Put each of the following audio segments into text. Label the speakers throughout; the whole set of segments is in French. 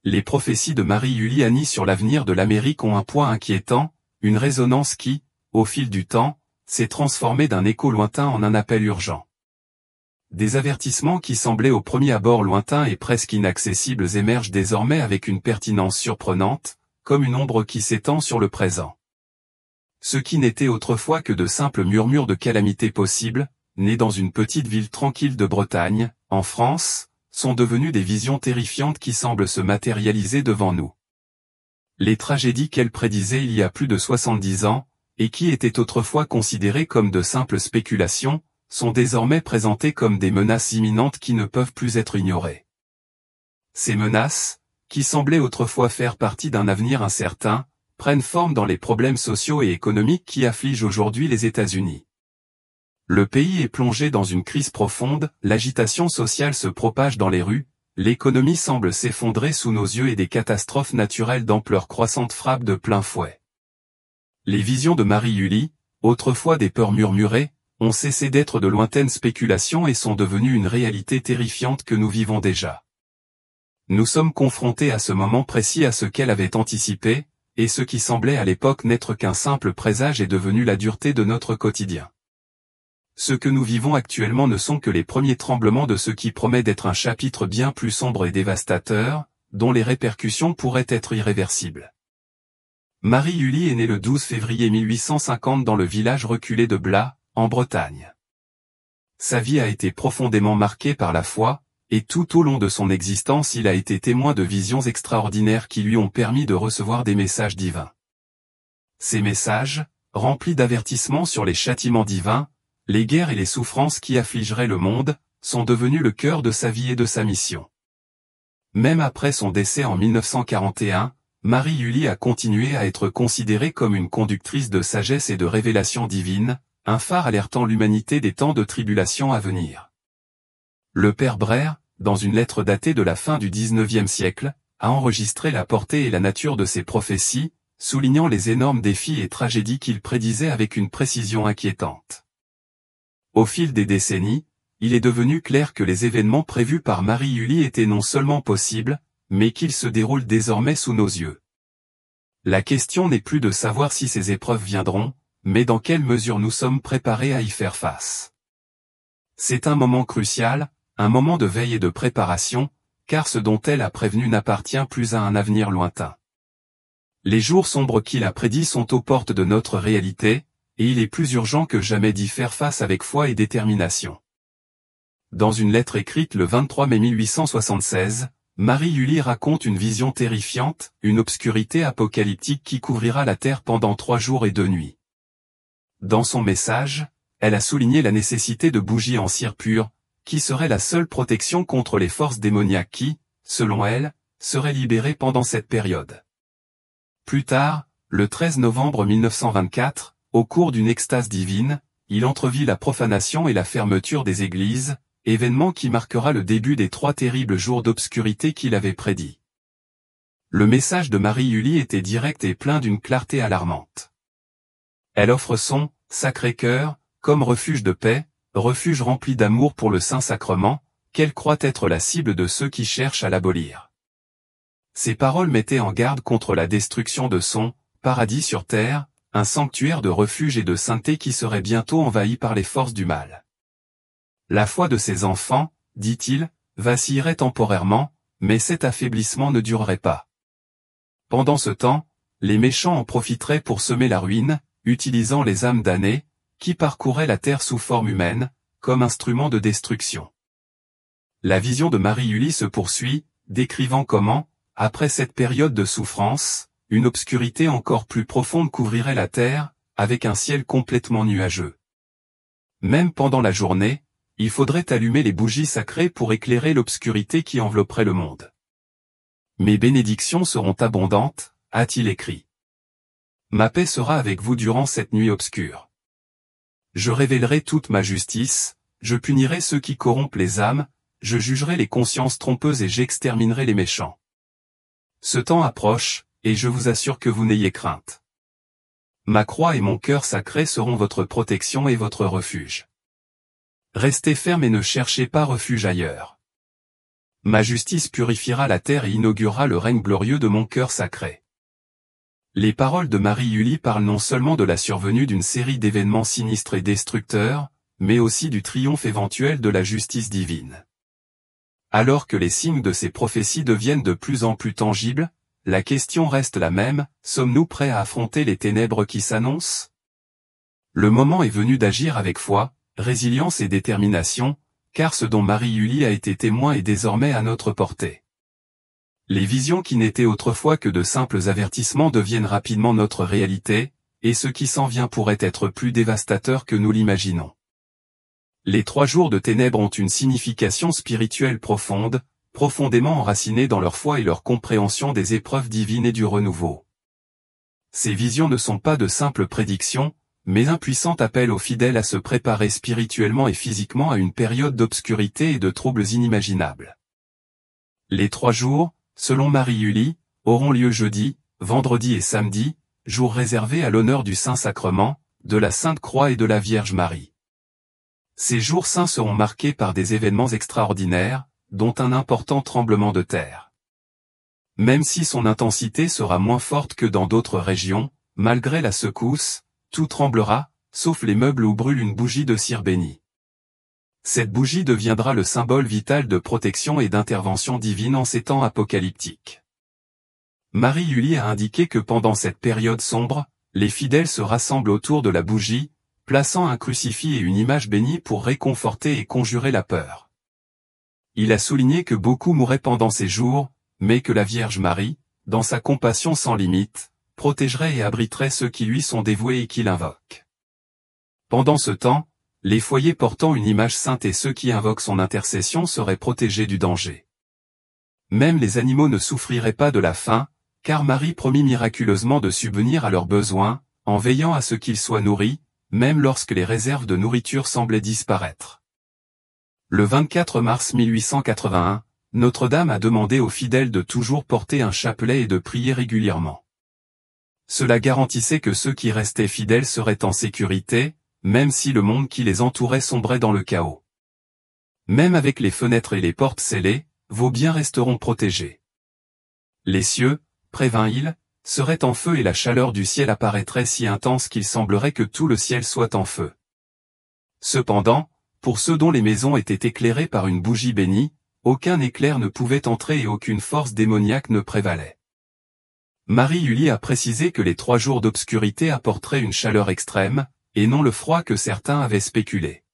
Speaker 1: Les prophéties de Marie Giuliani sur l'avenir de l'Amérique ont un poids inquiétant, une résonance qui, au fil du temps, s'est transformée d'un écho lointain en un appel urgent. Des avertissements qui semblaient au premier abord lointains et presque inaccessibles émergent désormais avec une pertinence surprenante, comme une ombre qui s'étend sur le présent. Ce qui n'était autrefois que de simples murmures de calamités possibles, nés dans une petite ville tranquille de Bretagne, en France, sont devenus des visions terrifiantes qui semblent se matérialiser devant nous. Les tragédies qu'elle prédisait il y a plus de 70 ans, et qui étaient autrefois considérées comme de simples spéculations, sont désormais présentées comme des menaces imminentes qui ne peuvent plus être ignorées. Ces menaces, qui semblaient autrefois faire partie d'un avenir incertain, prennent forme dans les problèmes sociaux et économiques qui affligent aujourd'hui les États-Unis. Le pays est plongé dans une crise profonde, l'agitation sociale se propage dans les rues, l'économie semble s'effondrer sous nos yeux et des catastrophes naturelles d'ampleur croissante frappent de plein fouet. Les visions de Marie Giuliani, autrefois des peurs murmurées, ont cessé d'être de lointaines spéculations et sont devenues une réalité terrifiante que nous vivons déjà. Nous sommes confrontés à ce moment précis à ce qu'elle avait anticipé, et ce qui semblait à l'époque n'être qu'un simple présage est devenu la dureté de notre quotidien. Ce que nous vivons actuellement ne sont que les premiers tremblements de ce qui promet d'être un chapitre bien plus sombre et dévastateur, dont les répercussions pourraient être irréversibles. Marie Giuliani est née le 12 février 1850 dans le village reculé de Blas, en Bretagne. Sa vie a été profondément marquée par la foi, et tout au long de son existence il a été témoin de visions extraordinaires qui lui ont permis de recevoir des messages divins. Ces messages, remplis d'avertissements sur les châtiments divins, les guerres et les souffrances qui affligeraient le monde, sont devenus le cœur de sa vie et de sa mission. Même après son décès en 1941, Marie Giuliani a continué à être considérée comme une conductrice de sagesse et de révélation divine, un phare alertant l'humanité des temps de tribulation à venir. Le père Brère, dans une lettre datée de la fin du XIXe siècle, a enregistré la portée et la nature de ces prophéties, soulignant les énormes défis et tragédies qu'il prédisait avec une précision inquiétante. Au fil des décennies, il est devenu clair que les événements prévus par Marie Giuliani étaient non seulement possibles, mais qu'ils se déroulent désormais sous nos yeux. La question n'est plus de savoir si ces épreuves viendront, mais dans quelle mesure nous sommes préparés à y faire face. C'est un moment crucial, un moment de veille et de préparation, car ce dont elle a prévenu n'appartient plus à un avenir lointain. Les jours sombres qu'il a prédits sont aux portes de notre réalité, et il est plus urgent que jamais d'y faire face avec foi et détermination. Dans une lettre écrite le 23 mai 1876, Marie Giuliani raconte une vision terrifiante, une obscurité apocalyptique qui couvrira la terre pendant 3 jours et 2 nuits. Dans son message, elle a souligné la nécessité de bougies en cire pure, qui serait la seule protection contre les forces démoniaques qui, selon elle, seraient libérées pendant cette période. Plus tard, le 13 novembre 1924, au cours d'une extase divine, il entrevit la profanation et la fermeture des églises, événement qui marquera le début des 3 terribles jours d'obscurité qu'il avait prédits. Le message de Marie Giuliani était direct et plein d'une clarté alarmante. Elle offre son « Sacré-Cœur » comme refuge de paix, refuge rempli d'amour pour le Saint-Sacrement, qu'elle croit être la cible de ceux qui cherchent à l'abolir. Ces paroles mettaient en garde contre la destruction de son « paradis sur terre », un sanctuaire de refuge et de sainteté qui serait bientôt envahi par les forces du mal. La foi de ses enfants, dit-il, vacillerait temporairement, mais cet affaiblissement ne durerait pas. Pendant ce temps, les méchants en profiteraient pour semer la ruine, utilisant les âmes damnées, qui parcouraient la terre sous forme humaine, comme instrument de destruction. La vision de Marie Giuliani se poursuit, décrivant comment, après cette période de souffrance, une obscurité encore plus profonde couvrirait la terre, avec un ciel complètement nuageux. Même pendant la journée, il faudrait allumer les bougies sacrées pour éclairer l'obscurité qui envelopperait le monde. Mes bénédictions seront abondantes, a-t-il écrit. Ma paix sera avec vous durant cette nuit obscure. Je révélerai toute ma justice, je punirai ceux qui corrompent les âmes, je jugerai les consciences trompeuses et j'exterminerai les méchants. Ce temps approche, et je vous assure que vous n'ayez crainte. Ma croix et mon cœur sacré seront votre protection et votre refuge. Restez ferme et ne cherchez pas refuge ailleurs. Ma justice purifiera la terre et inaugurera le règne glorieux de mon cœur sacré. Les paroles de Marie-Julie parlent non seulement de la survenue d'une série d'événements sinistres et destructeurs, mais aussi du triomphe éventuel de la justice divine. Alors que les signes de ces prophéties deviennent de plus en plus tangibles, la question reste la même, sommes-nous prêts à affronter les ténèbres qui s'annoncent? Le moment est venu d'agir avec foi, résilience et détermination, car ce dont Marie-Julie a été témoin est désormais à notre portée. Les visions qui n'étaient autrefois que de simples avertissements deviennent rapidement notre réalité, et ce qui s'en vient pourrait être plus dévastateur que nous l'imaginons. Les 3 jours de ténèbres ont une signification spirituelle profonde, profondément enracinée dans leur foi et leur compréhension des épreuves divines et du renouveau. Ces visions ne sont pas de simples prédictions, mais un puissant appel aux fidèles à se préparer spirituellement et physiquement à une période d'obscurité et de troubles inimaginables. Les 3 jours, selon Marie-Julie, auront lieu jeudi, vendredi et samedi, jours réservés à l'honneur du Saint-Sacrement, de la Sainte Croix et de la Vierge Marie. Ces jours saints seront marqués par des événements extraordinaires, dont un important tremblement de terre. Même si son intensité sera moins forte que dans d'autres régions, malgré la secousse, tout tremblera, sauf les meubles où brûle une bougie de cire bénie. Cette bougie deviendra le symbole vital de protection et d'intervention divine en ces temps apocalyptiques. Marie-Julie a indiqué que pendant cette période sombre, les fidèles se rassemblent autour de la bougie, plaçant un crucifix et une image bénie pour réconforter et conjurer la peur. Il a souligné que beaucoup mourraient pendant ces jours, mais que la Vierge Marie, dans sa compassion sans limite, protégerait et abriterait ceux qui lui sont dévoués et qui l'invoquent. Pendant ce temps, les foyers portant une image sainte et ceux qui invoquent son intercession seraient protégés du danger. Même les animaux ne souffriraient pas de la faim, car Marie promit miraculeusement de subvenir à leurs besoins, en veillant à ce qu'ils soient nourris, même lorsque les réserves de nourriture semblaient disparaître. Le 24 mars 1881, Notre-Dame a demandé aux fidèles de toujours porter un chapelet et de prier régulièrement. Cela garantissait que ceux qui restaient fidèles seraient en sécurité, même si le monde qui les entourait sombrait dans le chaos. Même avec les fenêtres et les portes scellées, vos biens resteront protégés. Les cieux, prévint-il, seraient en feu et la chaleur du ciel apparaîtrait si intense qu'il semblerait que tout le ciel soit en feu. Cependant, pour ceux dont les maisons étaient éclairées par une bougie bénie, aucun éclair ne pouvait entrer et aucune force démoniaque ne prévalait. Marie-Julie a précisé que les 3 jours d'obscurité apporteraient une chaleur extrême, et non le froid que certains avaient spéculé.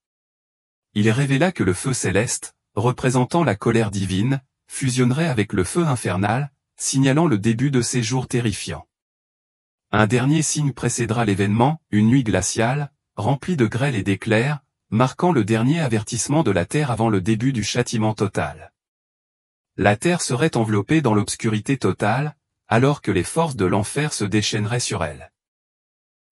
Speaker 1: Il révéla que le feu céleste, représentant la colère divine, fusionnerait avec le feu infernal, signalant le début de ces jours terrifiants. Un dernier signe précédera l'événement, une nuit glaciale, remplie de grêle et d'éclairs, marquant le dernier avertissement de la terre avant le début du châtiment total. La terre serait enveloppée dans l'obscurité totale, alors que les forces de l'enfer se déchaîneraient sur elle.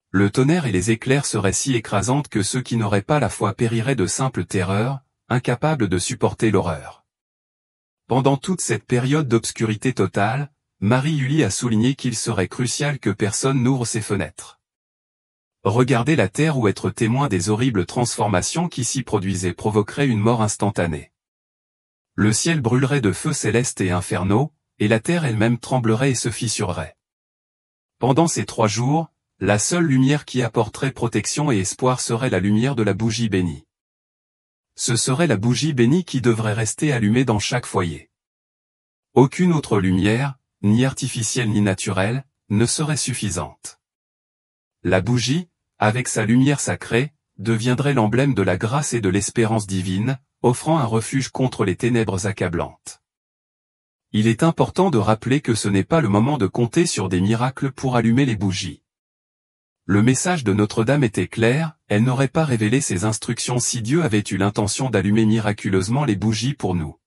Speaker 1: Le tonnerre et les éclairs seraient si écrasantes que ceux qui n'auraient pas la foi périraient de simple terreur, incapables de supporter l'horreur. Pendant toute cette période d'obscurité totale, Marie-Julie a souligné qu'il serait crucial que personne n'ouvre ses fenêtres. Regarder la terre ou être témoin des horribles transformations qui s'y produisaient provoquerait une mort instantanée. Le ciel brûlerait de feux célestes et infernaux, et la terre elle-même tremblerait et se fissurerait. Pendant ces 3 jours, la seule lumière qui apporterait protection et espoir serait la lumière de la bougie bénie. Ce serait la bougie bénie qui devrait rester allumée dans chaque foyer. Aucune autre lumière, ni artificielle ni naturelle, ne serait suffisante. La bougie, avec sa lumière sacrée, deviendrait l'emblème de la grâce et de l'espérance divine, offrant un refuge contre les ténèbres accablantes. Il est important de rappeler que ce n'est pas le moment de compter sur des miracles pour allumer les bougies. Le message de Notre-Dame était clair, elle n'aurait pas révélé ses instructions si Dieu avait eu l'intention d'allumer miraculeusement les bougies pour nous.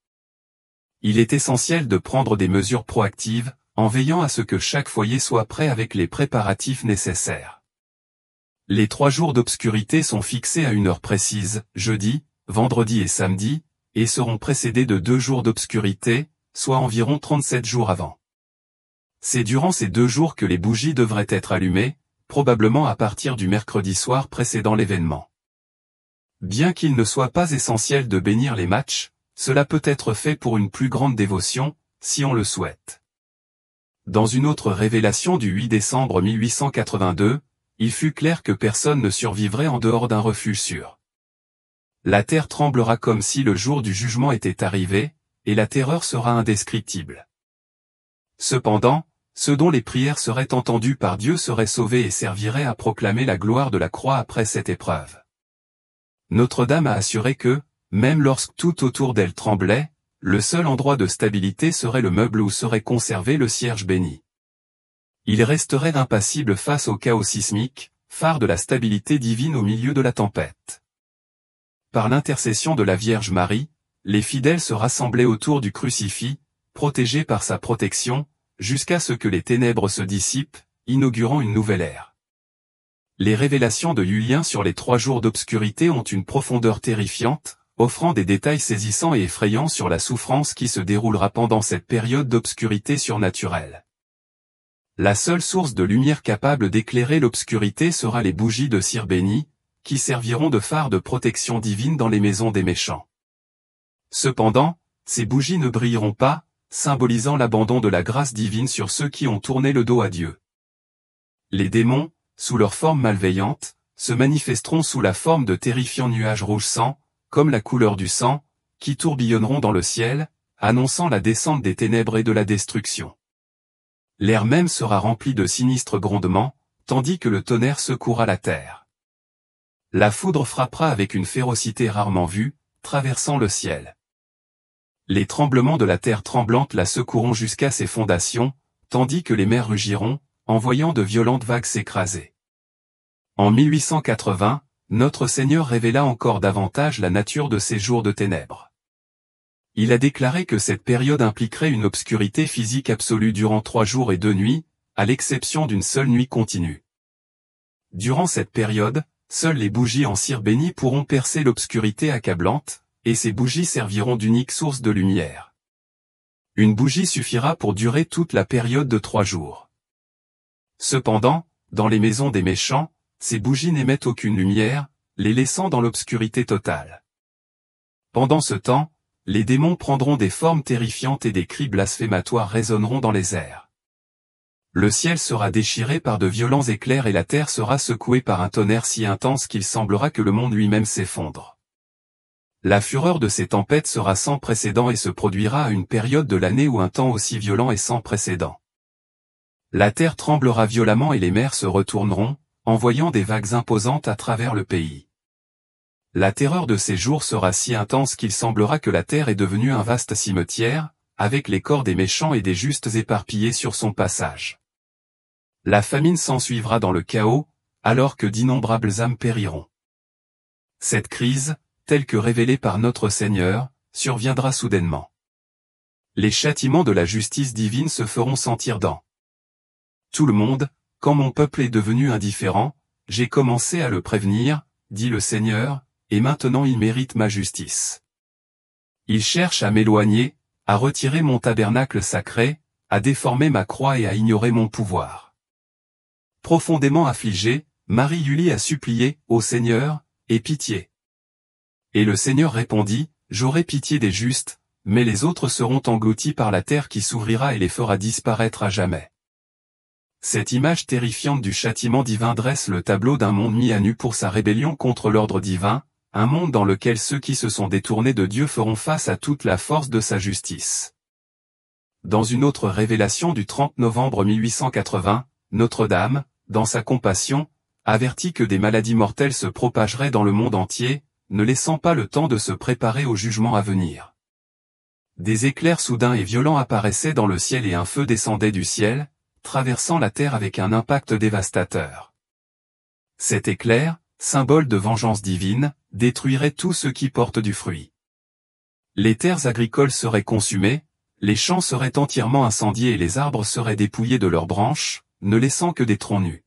Speaker 1: Il est essentiel de prendre des mesures proactives, en veillant à ce que chaque foyer soit prêt avec les préparatifs nécessaires. Les 3 jours d'obscurité sont fixés à une heure précise, jeudi, vendredi et samedi, et seront précédés de 2 jours d'obscurité, soit environ 37 jours avant. C'est durant ces 2 jours que les bougies devraient être allumées, probablement à partir du mercredi soir précédant l'événement. Bien qu'il ne soit pas essentiel de bénir les matchs, cela peut être fait pour une plus grande dévotion, si on le souhaite. Dans une autre révélation du 8 décembre 1882, il fut clair que personne ne survivrait en dehors d'un refuge sûr. La terre tremblera comme si le jour du jugement était arrivé, et la terreur sera indescriptible. Cependant, ceux dont les prières seraient entendues par Dieu seraient sauvés et serviraient à proclamer la gloire de la croix après cette épreuve. Notre-Dame a assuré que, même lorsque tout autour d'elle tremblait, le seul endroit de stabilité serait le meuble où serait conservé le cierge béni. Il resterait impassible face au chaos sismique, phare de la stabilité divine au milieu de la tempête. Par l'intercession de la Vierge Marie, les fidèles se rassemblaient autour du crucifix, protégés par sa protection, jusqu'à ce que les ténèbres se dissipent, inaugurant une nouvelle ère. Les révélations de Julien sur les 3 jours d'obscurité ont une profondeur terrifiante, offrant des détails saisissants et effrayants sur la souffrance qui se déroulera pendant cette période d'obscurité surnaturelle. La seule source de lumière capable d'éclairer l'obscurité sera les bougies de cire bénie, qui serviront de phare de protection divine dans les maisons des méchants. Cependant, ces bougies ne brilleront pas, symbolisant l'abandon de la grâce divine sur ceux qui ont tourné le dos à Dieu. Les démons, sous leur forme malveillante, se manifesteront sous la forme de terrifiants nuages rouge sang, comme la couleur du sang, qui tourbillonneront dans le ciel, annonçant la descente des ténèbres et de la destruction. L'air même sera rempli de sinistres grondements, tandis que le tonnerre secouera la terre. La foudre frappera avec une férocité rarement vue, traversant le ciel. Les tremblements de la terre tremblante la secoueront jusqu'à ses fondations, tandis que les mers rugiront, envoyant de violentes vagues s'écraser. En 1880, notre Seigneur révéla encore davantage la nature de ces jours de ténèbres. Il a déclaré que cette période impliquerait une obscurité physique absolue durant 3 jours et 2 nuits, à l'exception d'une seule nuit continue. Durant cette période, seules les bougies en cire bénie pourront percer l'obscurité accablante, et ces bougies serviront d'unique source de lumière. Une bougie suffira pour durer toute la période de 3 jours. Cependant, dans les maisons des méchants, ces bougies n'émettent aucune lumière, les laissant dans l'obscurité totale. Pendant ce temps, les démons prendront des formes terrifiantes et des cris blasphématoires résonneront dans les airs. Le ciel sera déchiré par de violents éclairs et la terre sera secouée par un tonnerre si intense qu'il semblera que le monde lui-même s'effondre. La fureur de ces tempêtes sera sans précédent et se produira à une période de l'année où un temps aussi violent est sans précédent. La terre tremblera violemment et les mers se retourneront, envoyant des vagues imposantes à travers le pays. La terreur de ces jours sera si intense qu'il semblera que la terre est devenue un vaste cimetière, avec les corps des méchants et des justes éparpillés sur son passage. La famine s'ensuivra dans le chaos, alors que d'innombrables âmes périront. Cette crise, telle que révélée par notre Seigneur, surviendra soudainement. Les châtiments de la justice divine se feront sentir dans tout le monde. Quand mon peuple est devenu indifférent, j'ai commencé à le prévenir, dit le Seigneur, et maintenant il mérite ma justice. Il cherche à m'éloigner, à retirer mon tabernacle sacré, à déformer ma croix et à ignorer mon pouvoir. Profondément affligée, Marie-Julie a supplié, ô Seigneur, aie pitié. Et le Seigneur répondit, j'aurai pitié des justes, mais les autres seront engloutis par la terre qui s'ouvrira et les fera disparaître à jamais. Cette image terrifiante du châtiment divin dresse le tableau d'un monde mis à nu pour sa rébellion contre l'ordre divin, un monde dans lequel ceux qui se sont détournés de Dieu feront face à toute la force de sa justice. Dans une autre révélation du 30 novembre 1880, Notre-Dame, dans sa compassion, avertit que des maladies mortelles se propageraient dans le monde entier, ne laissant pas le temps de se préparer au jugement à venir. Des éclairs soudains et violents apparaissaient dans le ciel et un feu descendait du ciel, traversant la terre avec un impact dévastateur. Cet éclair, symbole de vengeance divine, détruirait tout ce qui porte du fruit. Les terres agricoles seraient consumées, les champs seraient entièrement incendiés et les arbres seraient dépouillés de leurs branches, ne laissant que des troncs nus.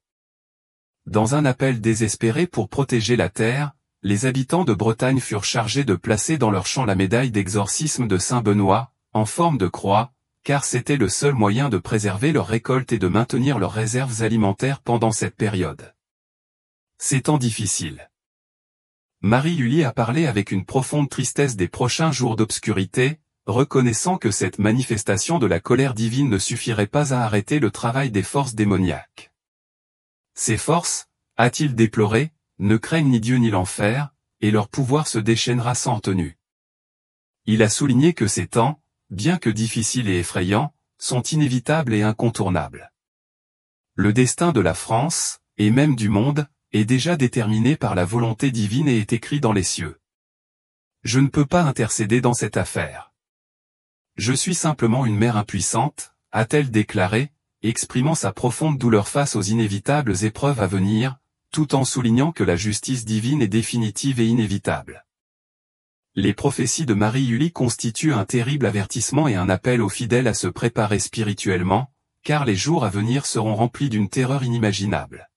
Speaker 1: Dans un appel désespéré pour protéger la terre, les habitants de Bretagne furent chargés de placer dans leurs champs la médaille d'exorcisme de Saint Benoît, en forme de croix, car c'était le seul moyen de préserver leur récolte et de maintenir leurs réserves alimentaires pendant cette période. C'est temps difficile. Marie-Julie a parlé avec une profonde tristesse des prochains jours d'obscurité, reconnaissant que cette manifestation de la colère divine ne suffirait pas à arrêter le travail des forces démoniaques. Ces forces, a-t-il déploré, ne craignent ni Dieu ni l'enfer, et leur pouvoir se déchaînera sans retenue. Il a souligné que ces temps, bien que difficiles et effrayants, sont inévitables et incontournables. Le destin de la France, et même du monde, est déjà déterminé par la volonté divine et est écrit dans les cieux. Je ne peux pas intercéder dans cette affaire. Je suis simplement une mère impuissante, a-t-elle déclaré, exprimant sa profonde douleur face aux inévitables épreuves à venir, tout en soulignant que la justice divine est définitive et inévitable. Les prophéties de Marie-Julie constituent un terrible avertissement et un appel aux fidèles à se préparer spirituellement, car les jours à venir seront remplis d'une terreur inimaginable.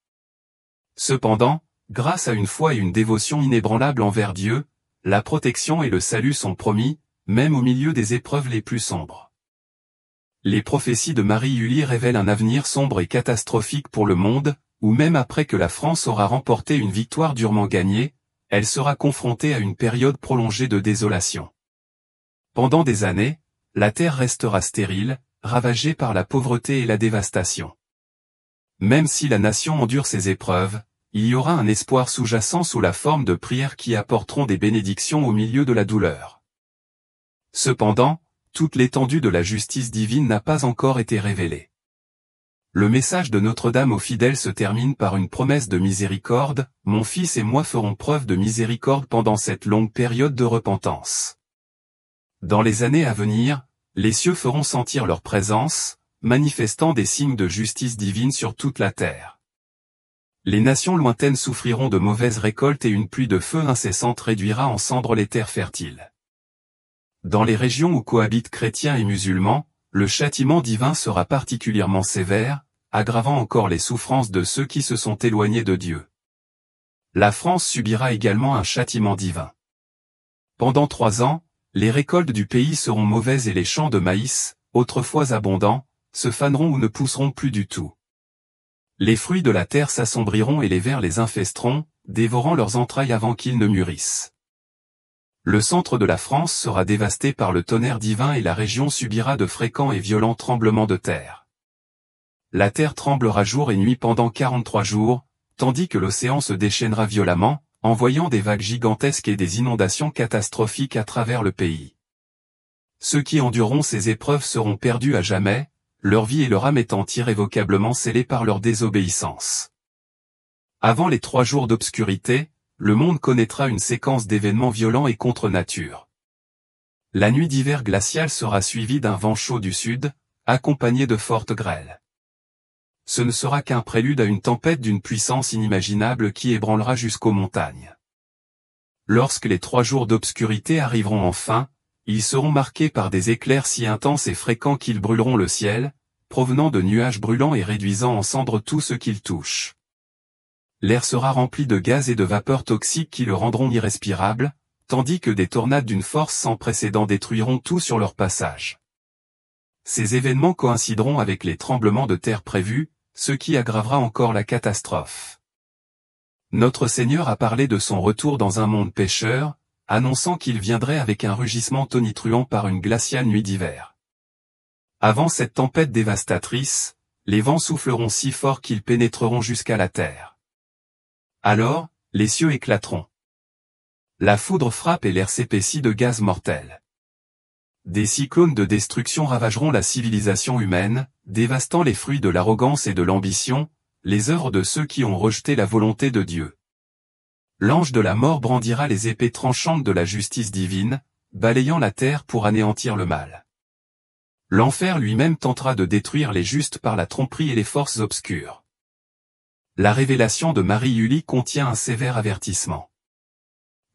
Speaker 1: Cependant, grâce à une foi et une dévotion inébranlables envers Dieu, la protection et le salut sont promis, même au milieu des épreuves les plus sombres. Les prophéties de Marie-Julie révèlent un avenir sombre et catastrophique pour le monde, où même après que la France aura remporté une victoire durement gagnée, elle sera confrontée à une période prolongée de désolation. Pendant des années, la terre restera stérile, ravagée par la pauvreté et la dévastation. Même si la nation endure ces épreuves, il y aura un espoir sous-jacent sous la forme de prières qui apporteront des bénédictions au milieu de la douleur. Cependant, toute l'étendue de la justice divine n'a pas encore été révélée. Le message de Notre-Dame aux fidèles se termine par une promesse de miséricorde, « Mon fils et moi ferons preuve de miséricorde pendant cette longue période de repentance. » Dans les années à venir, les cieux feront sentir leur présence, manifestant des signes de justice divine sur toute la terre. Les nations lointaines souffriront de mauvaises récoltes et une pluie de feu incessante réduira en cendres les terres fertiles. Dans les régions où cohabitent chrétiens et musulmans, le châtiment divin sera particulièrement sévère, aggravant encore les souffrances de ceux qui se sont éloignés de Dieu. La France subira également un châtiment divin. Pendant 3 ans, les récoltes du pays seront mauvaises et les champs de maïs, autrefois abondants, se faneront ou ne pousseront plus du tout. Les fruits de la terre s'assombriront et les vers les infesteront, dévorant leurs entrailles avant qu'ils ne mûrissent. Le centre de la France sera dévasté par le tonnerre divin et la région subira de fréquents et violents tremblements de terre. La terre tremblera jour et nuit pendant 43 jours, tandis que l'océan se déchaînera violemment, envoyant des vagues gigantesques et des inondations catastrophiques à travers le pays. Ceux qui endureront ces épreuves seront perdus à jamais, leur vie et leur âme étant irrévocablement scellées par leur désobéissance. Avant les 3 jours d'obscurité, le monde connaîtra une séquence d'événements violents et contre nature. La nuit d'hiver glacial sera suivie d'un vent chaud du sud, accompagné de fortes grêles. Ce ne sera qu'un prélude à une tempête d'une puissance inimaginable qui ébranlera jusqu'aux montagnes. Lorsque les 3 jours d'obscurité arriveront enfin, ils seront marqués par des éclairs si intenses et fréquents qu'ils brûleront le ciel, provenant de nuages brûlants et réduisant en cendres tout ce qu'ils touchent. L'air sera rempli de gaz et de vapeurs toxiques qui le rendront irrespirable, tandis que des tornades d'une force sans précédent détruiront tout sur leur passage. Ces événements coïncideront avec les tremblements de terre prévus, ce qui aggravera encore la catastrophe. Notre Seigneur a parlé de son retour dans un monde pécheur, annonçant qu'il viendrait avec un rugissement tonitruant par une glaciale nuit d'hiver. Avant cette tempête dévastatrice, les vents souffleront si fort qu'ils pénétreront jusqu'à la terre. Alors, les cieux éclateront. La foudre frappe et l'air s'épaissit de gaz mortels. Des cyclones de destruction ravageront la civilisation humaine, dévastant les fruits de l'arrogance et de l'ambition, les œuvres de ceux qui ont rejeté la volonté de Dieu. L'ange de la mort brandira les épées tranchantes de la justice divine, balayant la terre pour anéantir le mal. L'enfer lui-même tentera de détruire les justes par la tromperie et les forces obscures. La révélation de Marie-Julie contient un sévère avertissement.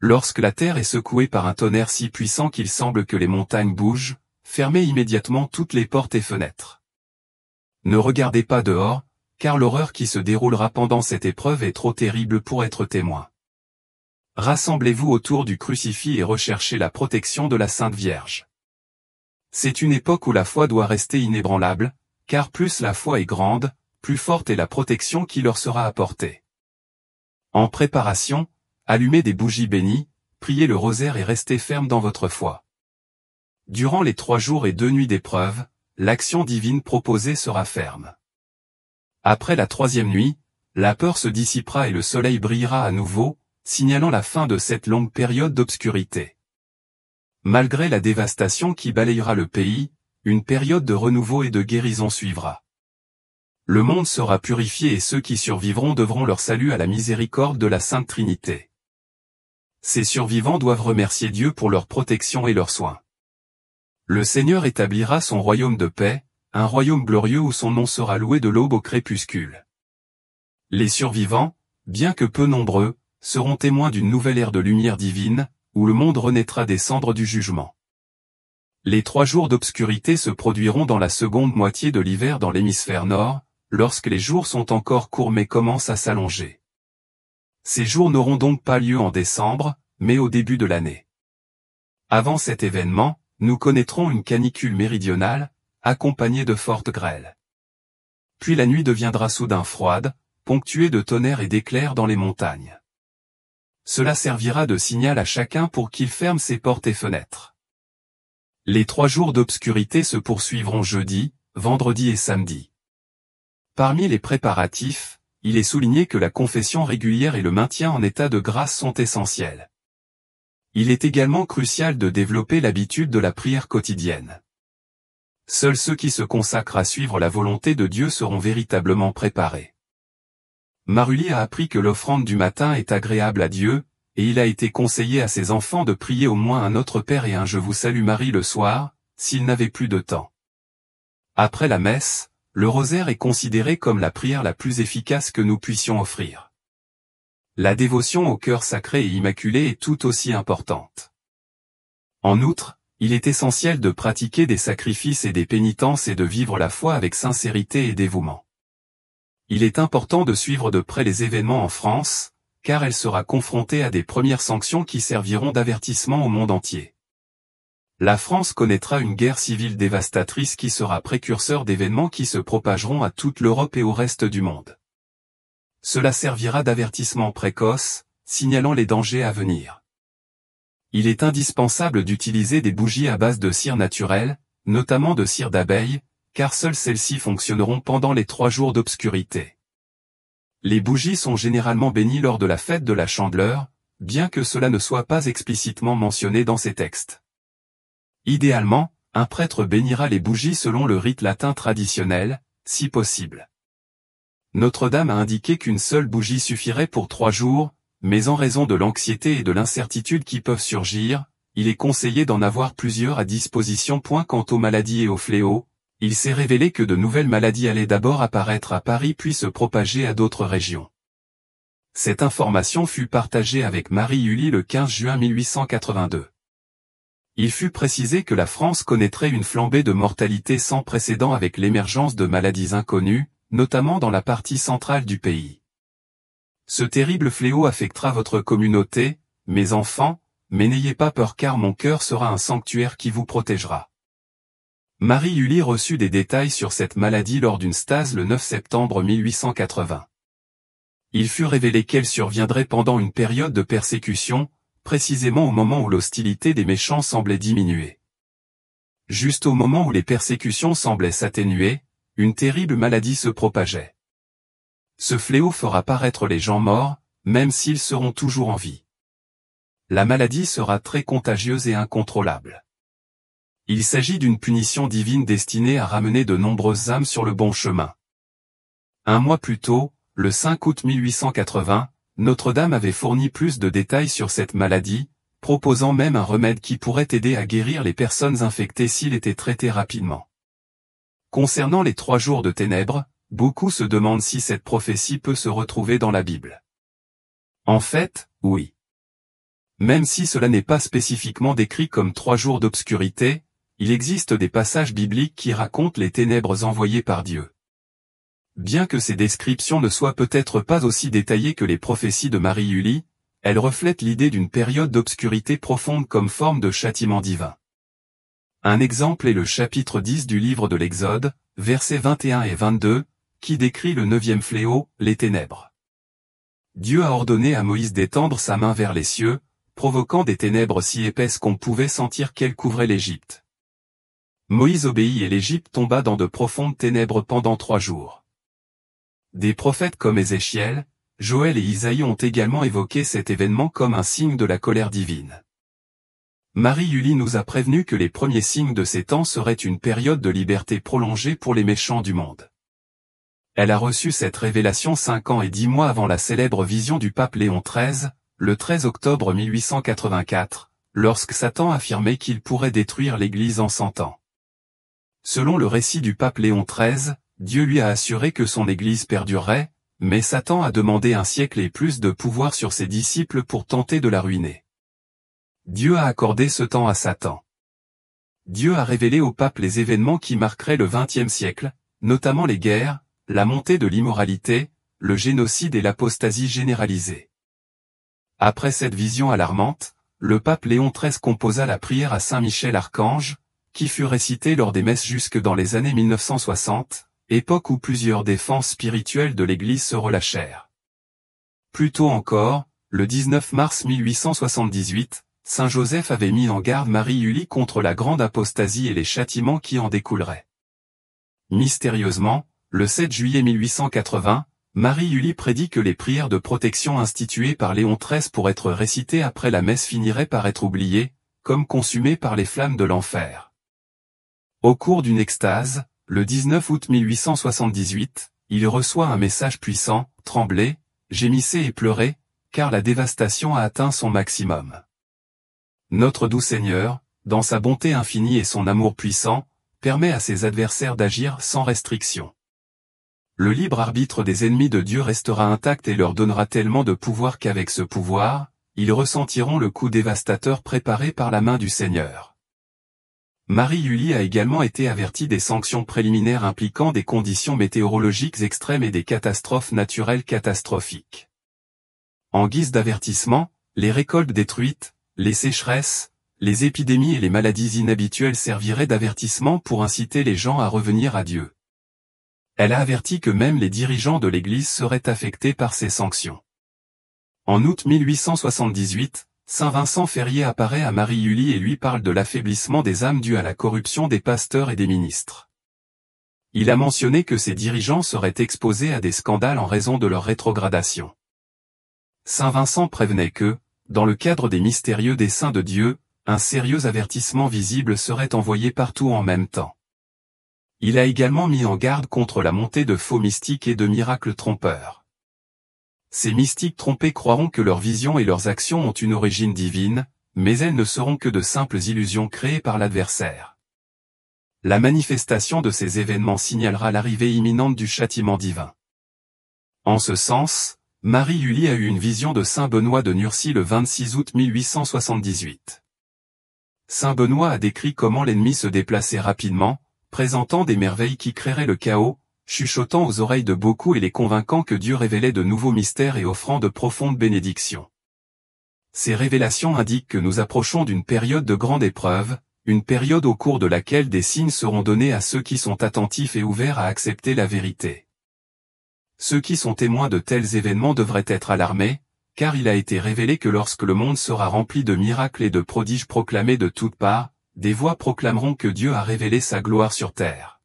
Speaker 1: Lorsque la terre est secouée par un tonnerre si puissant qu'il semble que les montagnes bougent, fermez immédiatement toutes les portes et fenêtres. Ne regardez pas dehors, car l'horreur qui se déroulera pendant cette épreuve est trop terrible pour être témoin. Rassemblez-vous autour du crucifix et recherchez la protection de la Sainte Vierge. C'est une époque où la foi doit rester inébranlable, car plus la foi est grande, plus forte est la protection qui leur sera apportée. En préparation, allumez des bougies bénies, priez le rosaire et restez ferme dans votre foi. Durant les 3 jours et 2 nuits d'épreuve, l'action divine proposée sera ferme. Après la 3e nuit, la peur se dissipera et le soleil brillera à nouveau, signalant la fin de cette longue période d'obscurité. Malgré la dévastation qui balayera le pays, une période de renouveau et de guérison suivra. Le monde sera purifié et ceux qui survivront devront leur salut à la miséricorde de la Sainte Trinité. Ces survivants doivent remercier Dieu pour leur protection et leurs soins. Le Seigneur établira son royaume de paix, un royaume glorieux où son nom sera loué de l'aube au crépuscule. Les survivants, bien que peu nombreux, seront témoins d'une nouvelle ère de lumière divine, où le monde renaîtra des cendres du jugement. Les 3 jours d'obscurité se produiront dans la seconde moitié de l'hiver dans l'hémisphère nord, lorsque les jours sont encore courts mais commencent à s'allonger. Ces jours n'auront donc pas lieu en décembre, mais au début de l'année. Avant cet événement, nous connaîtrons une canicule méridionale, accompagnée de fortes grêles. Puis la nuit deviendra soudain froide, ponctuée de tonnerres et d'éclairs dans les montagnes. Cela servira de signal à chacun pour qu'il ferme ses portes et fenêtres. Les 3 jours d'obscurité se poursuivront jeudi, vendredi et samedi. Parmi les préparatifs, il est souligné que la confession régulière et le maintien en état de grâce sont essentiels. Il est également crucial de développer l'habitude de la prière quotidienne. Seuls ceux qui se consacrent à suivre la volonté de Dieu seront véritablement préparés. Marully a appris que l'offrande du matin est agréable à Dieu, et il a été conseillé à ses enfants de prier au moins un Notre Père et un Je vous salue Marie le soir, s'ils n'avaient plus de temps. Après la messe, le rosaire est considéré comme la prière la plus efficace que nous puissions offrir. La dévotion au cœur sacré et immaculé est tout aussi importante. En outre, il est essentiel de pratiquer des sacrifices et des pénitences et de vivre la foi avec sincérité et dévouement. Il est important de suivre de près les événements en France, car elle sera confrontée à des premières sanctions qui serviront d'avertissement au monde entier. La France connaîtra une guerre civile dévastatrice qui sera précurseur d'événements qui se propageront à toute l'Europe et au reste du monde. Cela servira d'avertissement précoce, signalant les dangers à venir. Il est indispensable d'utiliser des bougies à base de cire naturelle, notamment de cire d'abeille, car seules celles-ci fonctionneront pendant les 3 jours d'obscurité. Les bougies sont généralement bénies lors de la fête de la Chandeleur, bien que cela ne soit pas explicitement mentionné dans ces textes. Idéalement, un prêtre bénira les bougies selon le rite latin traditionnel, si possible. Notre-Dame a indiqué qu'une seule bougie suffirait pour 3 jours, mais en raison de l'anxiété et de l'incertitude qui peuvent surgir, il est conseillé d'en avoir plusieurs à disposition. Quant aux maladies et aux fléaux, il s'est révélé que de nouvelles maladies allaient d'abord apparaître à Paris puis se propager à d'autres régions. Cette information fut partagée avec Marie Hully le 15 juin 1882. Il fut précisé que la France connaîtrait une flambée de mortalité sans précédent avec l'émergence de maladies inconnues, notamment dans la partie centrale du pays. Ce terrible fléau affectera votre communauté, mes enfants, mais n'ayez pas peur car mon cœur sera un sanctuaire qui vous protégera. Marie Hully reçut des détails sur cette maladie lors d'une stase le 9 septembre 1880. Il fut révélé qu'elle surviendrait pendant une période de persécution, précisément au moment où l'hostilité des méchants semblait diminuer. Juste au moment où les persécutions semblaient s'atténuer, une terrible maladie se propageait. Ce fléau fera paraître les gens morts, même s'ils seront toujours en vie. La maladie sera très contagieuse et incontrôlable. Il s'agit d'une punition divine destinée à ramener de nombreuses âmes sur le bon chemin. Un mois plus tôt, le 5 août 1880, Notre-Dame avait fourni plus de détails sur cette maladie, proposant même un remède qui pourrait aider à guérir les personnes infectées s'il était traité rapidement. Concernant les 3 jours de ténèbres, beaucoup se demandent si cette prophétie peut se retrouver dans la Bible. En fait, oui. Même si cela n'est pas spécifiquement décrit comme 3 jours d'obscurité, il existe des passages bibliques qui racontent les ténèbres envoyées par Dieu. Bien que ces descriptions ne soient peut-être pas aussi détaillées que les prophéties de Marie Hully, elles reflètent l'idée d'une période d'obscurité profonde comme forme de châtiment divin. Un exemple est le chapitre 10 du livre de l'Exode, versets 21 et 22, qui décrit le 9e fléau, les ténèbres. Dieu a ordonné à Moïse d'étendre sa main vers les cieux, provoquant des ténèbres si épaisses qu'on pouvait sentir qu'elles couvraient l'Égypte. Moïse obéit et l'Égypte tomba dans de profondes ténèbres pendant 3 jours. Des prophètes comme Ézéchiel, Joël et Isaïe ont également évoqué cet événement comme un signe de la colère divine. Marie-Julie nous a prévenu que les premiers signes de ces temps seraient une période de liberté prolongée pour les méchants du monde. Elle a reçu cette révélation 5 ans et 10 mois avant la célèbre vision du pape Léon XIII, le 13 octobre 1884, lorsque Satan affirmait qu'il pourrait détruire l'Église en 100 ans. Selon le récit du pape Léon XIII, Dieu lui a assuré que son Église perdurerait, mais Satan a demandé un siècle et plus de pouvoir sur ses disciples pour tenter de la ruiner. Dieu a accordé ce temps à Satan. Dieu a révélé au pape les événements qui marqueraient le XXe siècle, notamment les guerres, la montée de l'immoralité, le génocide et l'apostasie généralisée. Après cette vision alarmante, le pape Léon XIII composa la prière à Saint Michel Archange, qui fut récitée lors des messes jusque dans les années 1960, époque où plusieurs défenses spirituelles de l'Église se relâchèrent. Plus tôt encore, le 19 mars 1878, Saint Joseph avait mis en garde Marie-Julie contre la grande apostasie et les châtiments qui en découleraient. Mystérieusement, le 7 juillet 1880, Marie-Julie prédit que les prières de protection instituées par Léon XIII pour être récitées après la messe finiraient par être oubliées, comme consumées par les flammes de l'enfer. Au cours d'une extase, le 19 août 1878, il reçoit un message puissant, « Tremblez, gémissez et pleurez, car la dévastation a atteint son maximum. » Notre doux Seigneur, dans sa bonté infinie et son amour puissant, permet à ses adversaires d'agir sans restriction. Le libre arbitre des ennemis de Dieu restera intact et leur donnera tellement de pouvoir qu'avec ce pouvoir, ils ressentiront le coup dévastateur préparé par la main du Seigneur. Marie-Julie a également été avertie des sanctions préliminaires impliquant des conditions météorologiques extrêmes et des catastrophes naturelles catastrophiques. En guise d'avertissement, les récoltes détruites, les sécheresses, les épidémies et les maladies inhabituelles serviraient d'avertissement pour inciter les gens à revenir à Dieu. Elle a averti que même les dirigeants de l'Église seraient affectés par ces sanctions. En août 1878, Saint Vincent Ferrier apparaît à Marie-Julie et lui parle de l'affaiblissement des âmes dû à la corruption des pasteurs et des ministres. Il a mentionné que ces dirigeants seraient exposés à des scandales en raison de leur rétrogradation. Saint Vincent prévenait que, dans le cadre des mystérieux desseins de Dieu, un sérieux avertissement visible serait envoyé partout en même temps. Il a également mis en garde contre la montée de faux mystiques et de miracles trompeurs. Ces mystiques trompés croiront que leurs visions et leurs actions ont une origine divine, mais elles ne seront que de simples illusions créées par l'adversaire. La manifestation de ces événements signalera l'arrivée imminente du châtiment divin. En ce sens, Marie-Julie a eu une vision de Saint Benoît de Nursie le 26 août 1878. Saint Benoît a décrit comment l'ennemi se déplaçait rapidement, présentant des merveilles qui créeraient le chaos, chuchotant aux oreilles de beaucoup et les convainquant que Dieu révélait de nouveaux mystères et offrant de profondes bénédictions. Ces révélations indiquent que nous approchons d'une période de grande épreuve, une période au cours de laquelle des signes seront donnés à ceux qui sont attentifs et ouverts à accepter la vérité. Ceux qui sont témoins de tels événements devraient être alarmés, car il a été révélé que lorsque le monde sera rempli de miracles et de prodiges proclamés de toutes parts, des voix proclameront que Dieu a révélé sa gloire sur terre.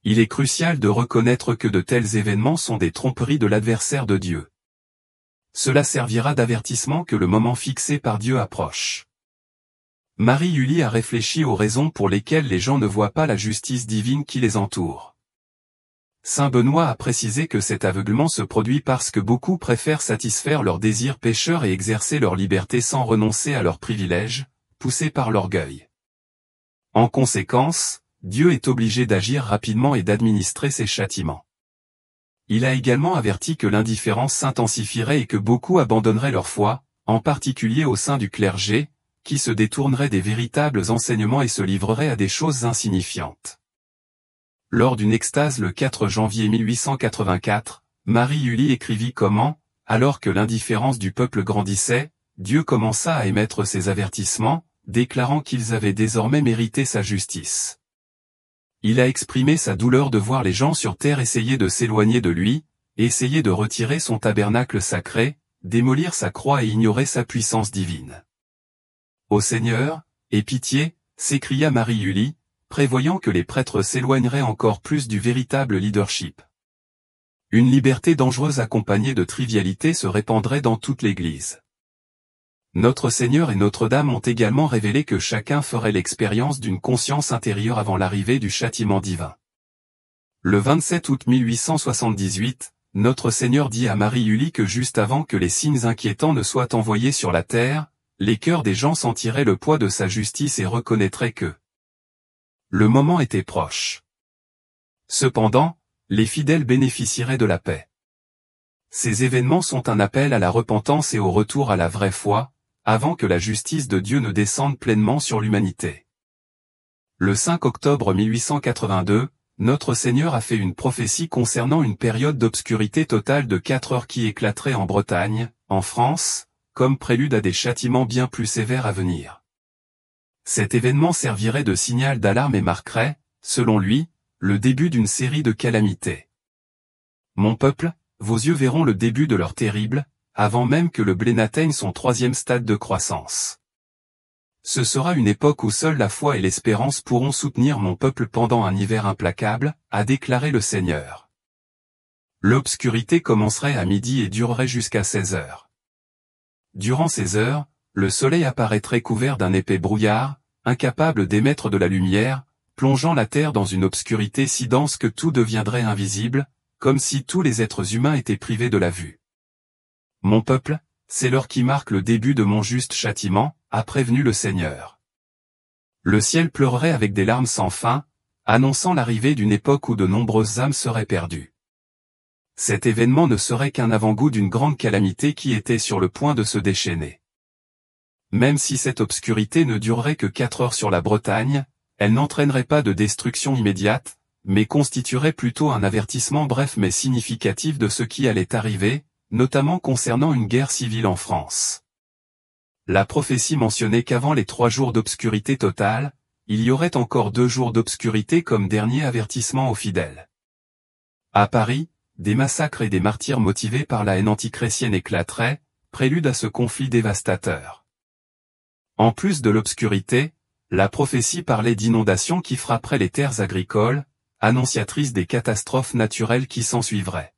Speaker 1: Il est crucial de reconnaître que de tels événements sont des tromperies de l'adversaire de Dieu. Cela servira d'avertissement que le moment fixé par Dieu approche. Marie-Julie a réfléchi aux raisons pour lesquelles les gens ne voient pas la justice divine qui les entoure. Saint Benoît a précisé que cet aveuglement se produit parce que beaucoup préfèrent satisfaire leurs désirs pécheurs et exercer leur liberté sans renoncer à leurs privilèges, poussés par l'orgueil. En conséquence, Dieu est obligé d'agir rapidement et d'administrer ses châtiments. Il a également averti que l'indifférence s'intensifierait et que beaucoup abandonneraient leur foi, en particulier au sein du clergé, qui se détourneraient des véritables enseignements et se livreraient à des choses insignifiantes. Lors d'une extase le 4 janvier 1884, Marie-Julie écrivit comment, alors que l'indifférence du peuple grandissait, Dieu commença à émettre ses avertissements, déclarant qu'ils avaient désormais mérité sa justice. Il a exprimé sa douleur de voir les gens sur terre essayer de s'éloigner de lui, essayer de retirer son tabernacle sacré, démolir sa croix et ignorer sa puissance divine. Ô Seigneur, aie pitié, s'écria Marie-Julie, prévoyant que les prêtres s'éloigneraient encore plus du véritable leadership. Une liberté dangereuse accompagnée de trivialité se répandrait dans toute l'Église. Notre Seigneur et Notre-Dame ont également révélé que chacun ferait l'expérience d'une conscience intérieure avant l'arrivée du châtiment divin. Le 27 août 1878, Notre Seigneur dit à Marie-Julie que juste avant que les signes inquiétants ne soient envoyés sur la terre, les cœurs des gens sentiraient le poids de sa justice et reconnaîtraient que le moment était proche. Cependant, les fidèles bénéficieraient de la paix. Ces événements sont un appel à la repentance et au retour à la vraie foi, avant que la justice de Dieu ne descende pleinement sur l'humanité. Le 5 octobre 1882, Notre Seigneur a fait une prophétie concernant une période d'obscurité totale de 4 heures qui éclaterait en Bretagne, en France, comme prélude à des châtiments bien plus sévères à venir. Cet événement servirait de signal d'alarme et marquerait, selon lui, le début d'une série de calamités. Mon peuple, vos yeux verront le début de leur terrible, avant même que le blé n'atteigne son 3e stade de croissance. Ce sera une époque où seule la foi et l'espérance pourront soutenir mon peuple pendant un hiver implacable, a déclaré le Seigneur. L'obscurité commencerait à midi et durerait jusqu'à 16 heures. Durant ces heures, le soleil apparaîtrait couvert d'un épais brouillard, incapable d'émettre de la lumière, plongeant la terre dans une obscurité si dense que tout deviendrait invisible, comme si tous les êtres humains étaient privés de la vue. Mon peuple, c'est l'heure qui marque le début de mon juste châtiment, a prévenu le Seigneur. Le ciel pleurerait avec des larmes sans fin, annonçant l'arrivée d'une époque où de nombreuses âmes seraient perdues. Cet événement ne serait qu'un avant-goût d'une grande calamité qui était sur le point de se déchaîner. Même si cette obscurité ne durerait que 4 heures sur la Bretagne, elle n'entraînerait pas de destruction immédiate, mais constituerait plutôt un avertissement bref mais significatif de ce qui allait arriver, notamment concernant une guerre civile en France. La prophétie mentionnait qu'avant les 3 jours d'obscurité totale, il y aurait encore 2 jours d'obscurité comme dernier avertissement aux fidèles. À Paris, des massacres et des martyrs motivés par la haine antichrétienne éclateraient, prélude à ce conflit dévastateur. En plus de l'obscurité, la prophétie parlait d'inondations qui frapperaient les terres agricoles, annonciatrices des catastrophes naturelles qui s'ensuivraient.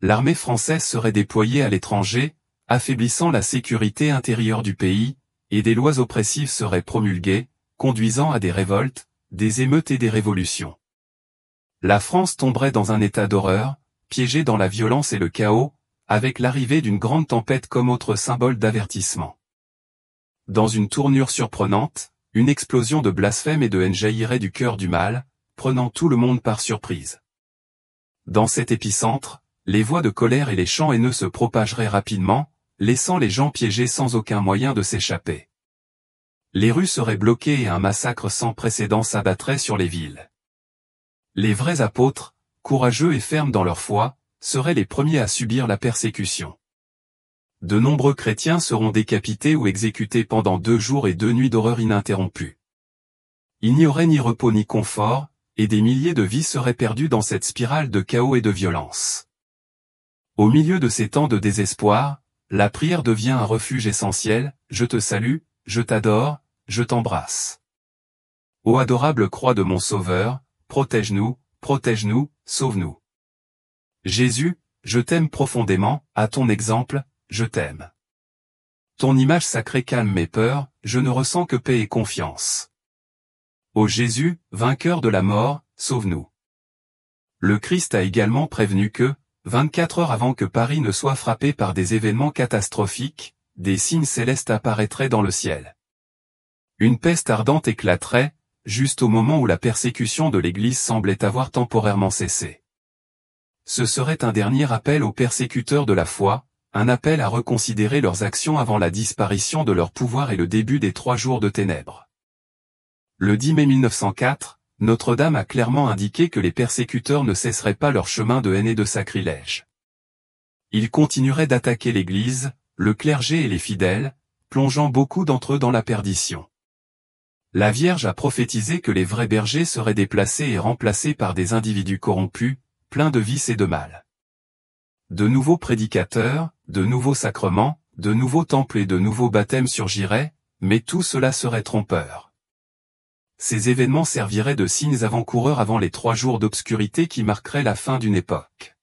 Speaker 1: L'armée française serait déployée à l'étranger, affaiblissant la sécurité intérieure du pays, et des lois oppressives seraient promulguées, conduisant à des révoltes, des émeutes et des révolutions. La France tomberait dans un état d'horreur, piégée dans la violence et le chaos, avec l'arrivée d'une grande tempête comme autre symbole d'avertissement. Dans une tournure surprenante, une explosion de blasphème et de haine jaillirait du cœur du mal, prenant tout le monde par surprise. Dans cet épicentre, les voix de colère et les chants haineux se propageraient rapidement, laissant les gens piégés sans aucun moyen de s'échapper. Les rues seraient bloquées et un massacre sans précédent s'abattrait sur les villes. Les vrais apôtres, courageux et fermes dans leur foi, seraient les premiers à subir la persécution. De nombreux chrétiens seront décapités ou exécutés pendant 2 jours et 2 nuits d'horreur ininterrompues. Il n'y aurait ni repos ni confort, et des milliers de vies seraient perdues dans cette spirale de chaos et de violence. Au milieu de ces temps de désespoir, la prière devient un refuge essentiel, je te salue, je t'adore, je t'embrasse. Ô adorable croix de mon Sauveur, protège-nous, sauve-nous. Jésus, je t'aime profondément, à ton exemple, je t'aime. Ton image sacrée calme mes peurs, je ne ressens que paix et confiance. Ô Jésus, vainqueur de la mort, sauve-nous. Le Christ a également prévenu que, 24 heures avant que Paris ne soit frappé par des événements catastrophiques, des signes célestes apparaîtraient dans le ciel. Une peste ardente éclaterait, juste au moment où la persécution de l'Église semblait avoir temporairement cessé. Ce serait un dernier appel aux persécuteurs de la foi, un appel à reconsidérer leurs actions avant la disparition de leur pouvoir et le début des 3 jours de ténèbres. Le 10 mai 1904, Notre-Dame a clairement indiqué que les persécuteurs ne cesseraient pas leur chemin de haine et de sacrilège. Ils continueraient d'attaquer l'Église, le clergé et les fidèles, plongeant beaucoup d'entre eux dans la perdition. La Vierge a prophétisé que les vrais bergers seraient déplacés et remplacés par des individus corrompus, pleins de vices et de mal. de nouveaux prédicateurs, de nouveaux sacrements, de nouveaux temples et de nouveaux baptêmes surgiraient, mais tout cela serait trompeur. Ces événements serviraient de signes avant-coureurs avant les 3 jours d'obscurité qui marqueraient la fin d'une époque.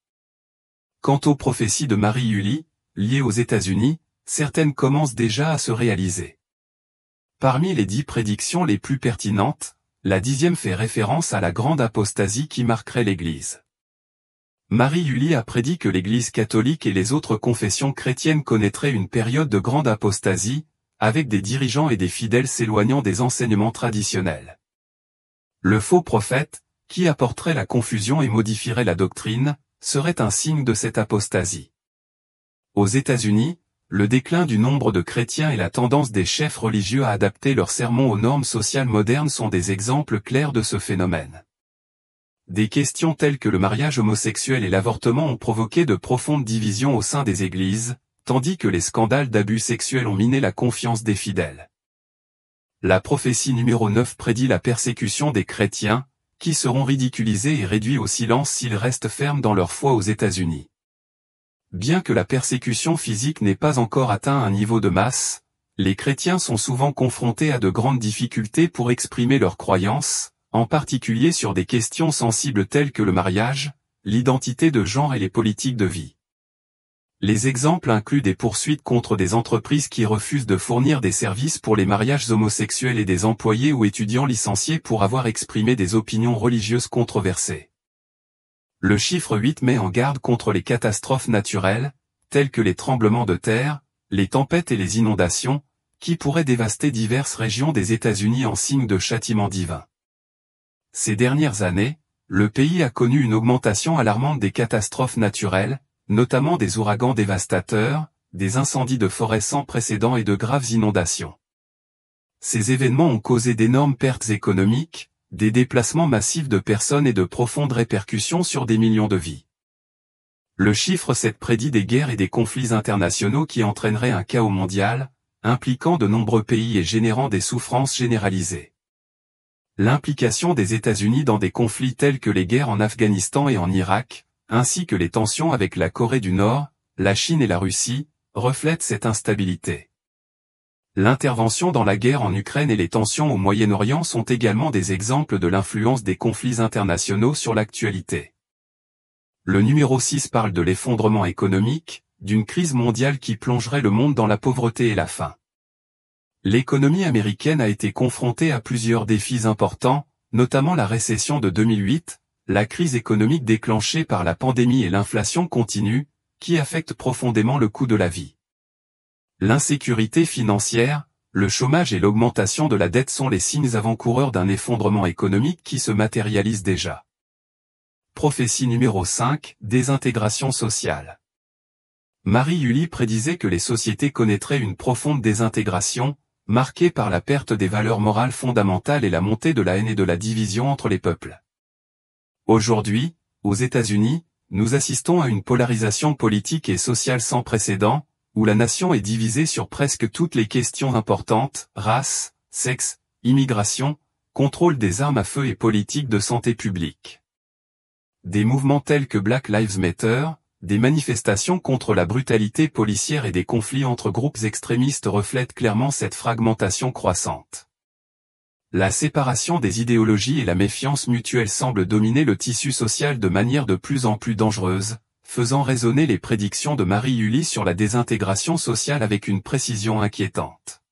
Speaker 1: Quant aux prophéties de Marie-Julie, liées aux États-Unis, certaines commencent déjà à se réaliser. Parmi les 10 prédictions les plus pertinentes, la 10e fait référence à la grande apostasie qui marquerait l'Église. Marie-Julie a prédit que l'Église catholique et les autres confessions chrétiennes connaîtraient une période de grande apostasie, avec des dirigeants et des fidèles s'éloignant des enseignements traditionnels. Le faux prophète, qui apporterait la confusion et modifierait la doctrine, serait un signe de cette apostasie. Aux États-Unis, le déclin du nombre de chrétiens et la tendance des chefs religieux à adapter leurs sermons aux normes sociales modernes sont des exemples clairs de ce phénomène. Des questions telles que le mariage homosexuel et l'avortement ont provoqué de profondes divisions au sein des églises, tandis que les scandales d'abus sexuels ont miné la confiance des fidèles. La prophétie numéro 9 prédit la persécution des chrétiens, qui seront ridiculisés et réduits au silence s'ils restent fermes dans leur foi aux États-Unis. Bien que la persécution physique n'ait pas encore atteint un niveau de masse, les chrétiens sont souvent confrontés à de grandes difficultés pour exprimer leurs croyances, en particulier sur des questions sensibles telles que le mariage, l'identité de genre et les politiques de vie. Les exemples incluent des poursuites contre des entreprises qui refusent de fournir des services pour les mariages homosexuels et des employés ou étudiants licenciés pour avoir exprimé des opinions religieuses controversées. Le chiffre 8 met en garde contre les catastrophes naturelles, telles que les tremblements de terre, les tempêtes et les inondations, qui pourraient dévaster diverses régions des États-Unis en signe de châtiment divin. Ces dernières années, le pays a connu une augmentation alarmante des catastrophes naturelles, notamment des ouragans dévastateurs, des incendies de forêt sans précédent et de graves inondations. Ces événements ont causé d'énormes pertes économiques, des déplacements massifs de personnes et de profondes répercussions sur des millions de vies. Le chiffre 7 prédit des guerres et des conflits internationaux qui entraîneraient un chaos mondial, impliquant de nombreux pays et générant des souffrances généralisées. L'implication des États-Unis dans des conflits tels que les guerres en Afghanistan et en Irak, ainsi que les tensions avec la Corée du Nord, la Chine et la Russie, reflètent cette instabilité. L'intervention dans la guerre en Ukraine et les tensions au Moyen-Orient sont également des exemples de l'influence des conflits internationaux sur l'actualité. Le numéro 6 parle de l'effondrement économique, d'une crise mondiale qui plongerait le monde dans la pauvreté et la faim. L'économie américaine a été confrontée à plusieurs défis importants, notamment la récession de 2008, la crise économique déclenchée par la pandémie et l'inflation continue, qui affectent profondément le coût de la vie. L'insécurité financière, le chômage et l'augmentation de la dette sont les signes avant-coureurs d'un effondrement économique qui se matérialise déjà. Prophétie numéro 5, désintégration sociale. Marie-Julie prédisait que les sociétés connaîtraient une profonde désintégration, marquée par la perte des valeurs morales fondamentales et la montée de la haine et de la division entre les peuples. Aujourd'hui, aux États-Unis, nous assistons à une polarisation politique et sociale sans précédent, où la nation est divisée sur presque toutes les questions importantes, race, sexe, immigration, contrôle des armes à feu et politique de santé publique. Des mouvements tels que Black Lives Matter, des manifestations contre la brutalité policière et des conflits entre groupes extrémistes reflètent clairement cette fragmentation croissante. La séparation des idéologies et la méfiance mutuelle semblent dominer le tissu social de manière de plus en plus dangereuse, faisant résonner les prédictions de Marie-Julie sur la désintégration sociale avec une précision inquiétante.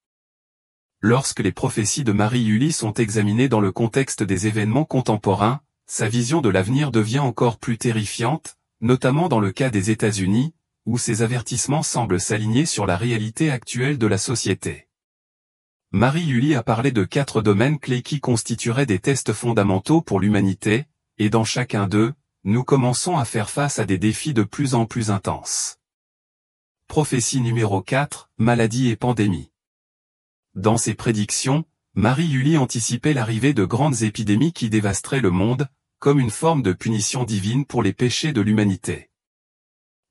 Speaker 1: Lorsque les prophéties de Marie-Julie sont examinées dans le contexte des événements contemporains, sa vision de l'avenir devient encore plus terrifiante, notamment dans le cas des États-Unis, où ces avertissements semblent s'aligner sur la réalité actuelle de la société. Marie-Julie a parlé de 4 domaines clés qui constitueraient des tests fondamentaux pour l'humanité, et dans chacun d'eux, nous commençons à faire face à des défis de plus en plus intenses. Prophétie numéro 4, maladie et pandémie. Dans ses prédictions, Marie-Julie anticipait l'arrivée de grandes épidémies qui dévasteraient le monde, comme une forme de punition divine pour les péchés de l'humanité.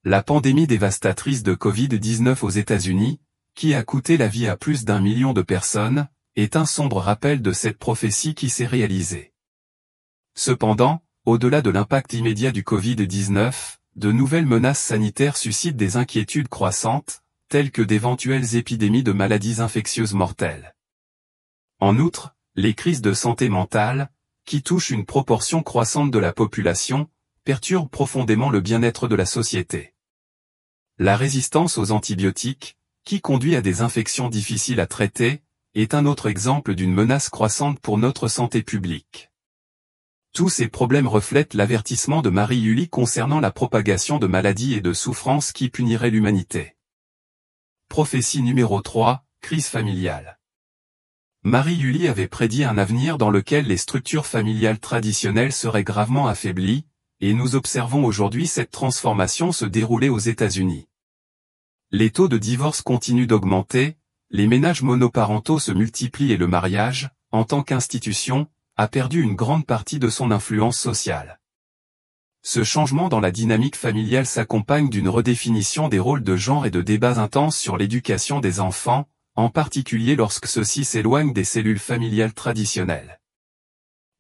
Speaker 1: La pandémie dévastatrice de Covid-19 aux États-Unis, qui a coûté la vie à plus d'1 million de personnes, est un sombre rappel de cette prophétie qui s'est réalisée. Cependant, au-delà de l'impact immédiat du Covid-19, de nouvelles menaces sanitaires suscitent des inquiétudes croissantes, telles que d'éventuelles épidémies de maladies infectieuses mortelles. En outre, les crises de santé mentale, qui touchent une proportion croissante de la population, perturbent profondément le bien-être de la société. La résistance aux antibiotiques, qui conduit à des infections difficiles à traiter, est un autre exemple d'une menace croissante pour notre santé publique. Tous ces problèmes reflètent l'avertissement de Marie-Julie concernant la propagation de maladies et de souffrances qui puniraient l'humanité. Prophétie numéro 3, crise familiale. Marie-Julie avait prédit un avenir dans lequel les structures familiales traditionnelles seraient gravement affaiblies, et nous observons aujourd'hui cette transformation se dérouler aux États-Unis. Les taux de divorce continuent d'augmenter, les ménages monoparentaux se multiplient et le mariage, en tant qu'institution, a perdu une grande partie de son influence sociale. Ce changement dans la dynamique familiale s'accompagne d'une redéfinition des rôles de genre et de débats intenses sur l'éducation des enfants, en particulier lorsque ceux-ci s'éloignent des cellules familiales traditionnelles.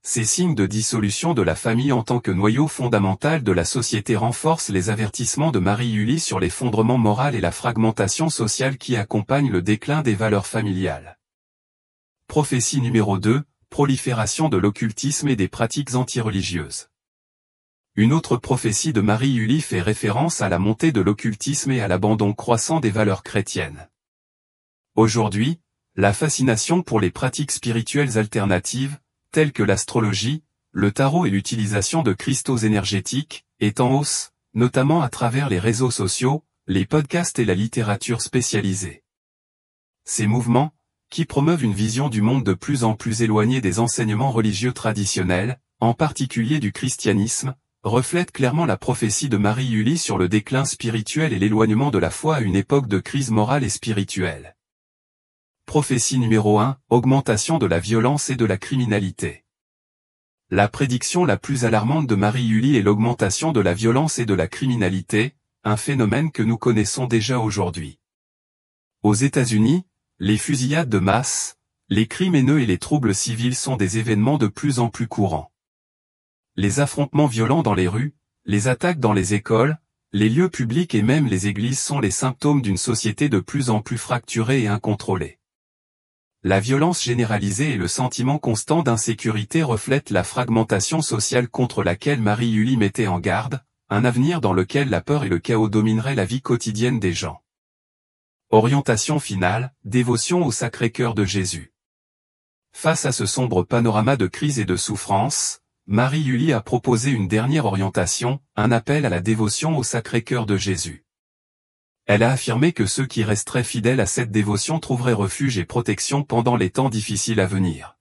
Speaker 1: Ces signes de dissolution de la famille en tant que noyau fondamental de la société renforcent les avertissements de Marie-Julie sur l'effondrement moral et la fragmentation sociale qui accompagnent le déclin des valeurs familiales. Prophétie numéro 2, prolifération de l'occultisme et des pratiques antireligieuses. Une autre prophétie de Marie-Julie fait référence à la montée de l'occultisme et à l'abandon croissant des valeurs chrétiennes. Aujourd'hui, la fascination pour les pratiques spirituelles alternatives, telles que l'astrologie, le tarot et l'utilisation de cristaux énergétiques, est en hausse, notamment à travers les réseaux sociaux, les podcasts et la littérature spécialisée. Ces mouvements, qui promeuvent une vision du monde de plus en plus éloignée des enseignements religieux traditionnels, en particulier du christianisme, reflètent clairement la prophétie de Marie-Julie sur le déclin spirituel et l'éloignement de la foi à une époque de crise morale et spirituelle. Prophétie numéro 1, augmentation de la violence et de la criminalité. La prédiction la plus alarmante de Marie-Julie est l'augmentation de la violence et de la criminalité, un phénomène que nous connaissons déjà aujourd'hui. Aux États-Unis, les fusillades de masse, les crimes haineux et les troubles civils sont des événements de plus en plus courants. Les affrontements violents dans les rues, les attaques dans les écoles, les lieux publics et même les églises sont les symptômes d'une société de plus en plus fracturée et incontrôlée. La violence généralisée et le sentiment constant d'insécurité reflètent la fragmentation sociale contre laquelle Marie-Julie mettait en garde, un avenir dans lequel la peur et le chaos domineraient la vie quotidienne des gens. Orientation finale, dévotion au Sacré-Cœur de Jésus. Face à ce sombre panorama de crise et de souffrance, Marie-Julie a proposé une dernière orientation, un appel à la dévotion au Sacré-Cœur de Jésus. Elle a affirmé que ceux qui resteraient fidèles à cette dévotion trouveraient refuge et protection pendant les temps difficiles à venir.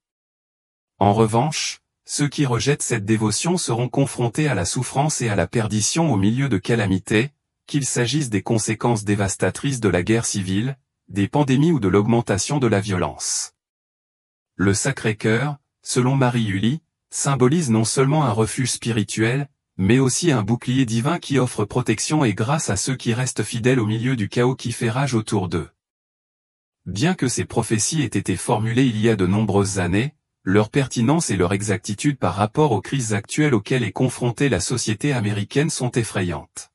Speaker 1: En revanche, ceux qui rejettent cette dévotion seront confrontés à la souffrance et à la perdition au milieu de calamités, qu'il s'agisse des conséquences dévastatrices de la guerre civile, des pandémies ou de l'augmentation de la violence. Le Sacré-Cœur, selon Marie-Julie, symbolise non seulement un refuge spirituel, mais aussi un bouclier divin qui offre protection et grâce à ceux qui restent fidèles au milieu du chaos qui fait rage autour d'eux. Bien que ces prophéties aient été formulées il y a de nombreuses années, leur pertinence et leur exactitude par rapport aux crises actuelles auxquelles est confrontée la société américaine sont effrayantes.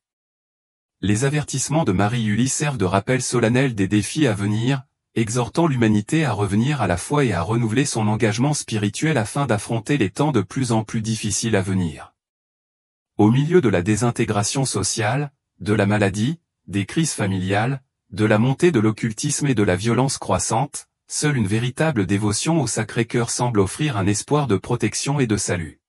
Speaker 1: Les avertissements de Marie-Julie servent de rappel solennel des défis à venir, exhortant l'humanité à revenir à la foi et à renouveler son engagement spirituel afin d'affronter les temps de plus en plus difficiles à venir. Au milieu de la désintégration sociale, de la maladie, des crises familiales, de la montée de l'occultisme et de la violence croissante, seule une véritable dévotion au Sacré-Cœur semble offrir un espoir de protection et de salut.